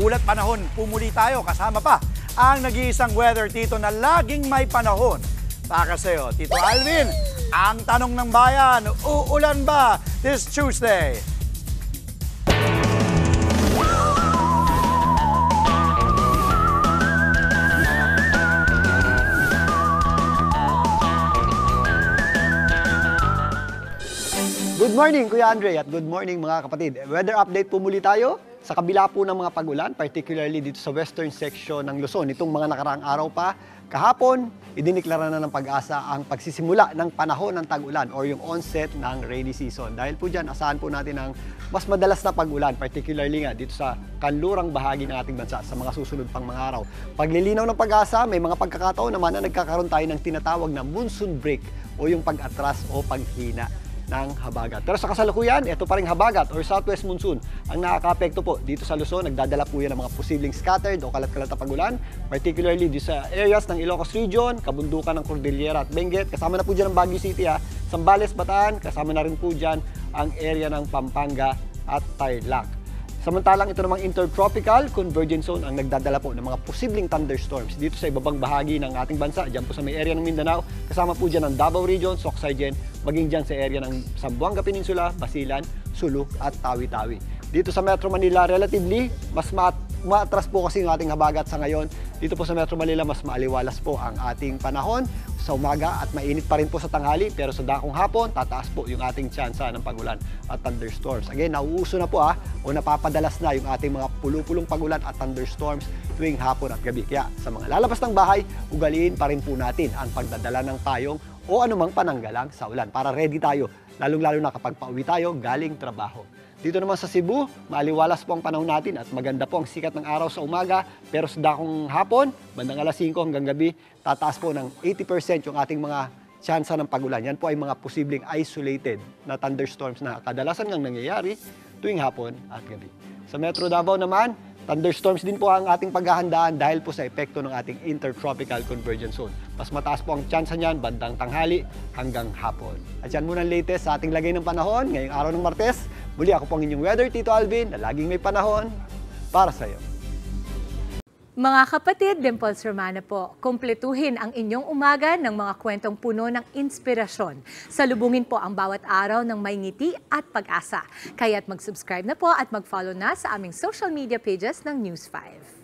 Ulat panahon, pumuli tayo kasama pa ang nag-iisang weather tito na laging may panahon. Para sa'yo, Tito Alvin, ang tanong ng bayan, uulan ba this Tuesday? Good morning, Kuya Andre, at good morning mga kapatid. Weather update po muli tayo. Sa kabila po ng mga pag-ulan, particularly dito sa western section ng Luzon, itong mga nakaraang araw pa, kahapon, idiniklara na ng Pag-asa ang pagsisimula ng panahon ng tag-ulan or yung onset ng rainy season. Dahil po dyan, asahan po natin ang mas madalas na pag-ulan, particularly nga dito sa kanlurang bahagi ng ating bansa sa mga susunod pang mga araw. Paglilinaw ng Pag-asa, may mga pagkakataon naman na nagkakaroon tayo ng tinatawag na monsoon break o yung pag-atras o paghina ng habagat. Pero sa kasalukuyan, ito pa ring habagat or southwest monsoon ang nakaka-apekto po dito sa Luzon. Nagdadala po yan ng mga posibleng scattered o kalat-kalat na pag-ulan, particularly dito sa areas ng Ilocos Region, kabundukan ng Cordillera at Benguet. Kasama na po dyan ang Baguio City, Zambales, Bataan, kasama na rin po dyan ang area ng Pampanga at Tarlac. Samantalang ito namang intertropical convergence zone ang nagdadala po ng mga posibleng thunderstorms dito sa ibabang bahagi ng ating bansa, dyan po sa may area ng Mindanao, kasama po dyan ang Davao Region, Sorsogon, maging dyan sa area ng Zamboanga Peninsula, Basilan, Sulu at Tawi-Tawi. Dito sa Metro Manila, relatively, mas maatras po kasi yung ating habagat sa ngayon. Dito po sa Metro Manila, mas maaliwalas po ang ating panahon sa umaga at mainit pa rin po sa tanghali, pero sa dakong hapon, tataas po yung ating tsansa ng pag-ulan at thunderstorms. Again, nauuso na po o napapadalas na yung ating mga pulupulong pag-ulan at thunderstorms tuwing hapon at gabi. Kaya sa mga lalabas ng bahay, ugaliin pa rin po natin ang pagdadala ng payong o anumang pananggalang sa ulan para ready tayo, lalong-lalo na kapag pauwi tayo galing trabaho. Dito naman sa Cebu, maaliwalas po ang panahon natin at maganda po ang sikat ng araw sa umaga, pero sa dakong hapon, bandang alas 5 hanggang gabi, tataas po ng 80% yung ating mga tsansa ng pag-ulan. Yan po ay mga posibleng isolated na thunderstorms na kadalasan ngang nangyayari tuwing hapon at gabi. Sa Metro Davao naman, thunderstorms din po ang ating paghahandaan dahil po sa epekto ng ating intertropical convergence zone. Mas mataas po ang tsansa niyan bandang tanghali hanggang hapon. At yan muna ang latest sa ating lagay ng panahon ngayong araw ng Martes. Muli ako po ang inyong weather, Tito Alvin, na laging may panahon para sa iyo. Mga kapatid, Dimples Romana po, kumpletuhin ang inyong umaga ng mga kwentong puno ng inspirasyon. Salubungin po ang bawat araw ng may ngiti at pag-asa. Kaya't mag-subscribe na po at mag-follow na sa aming social media pages ng News 5.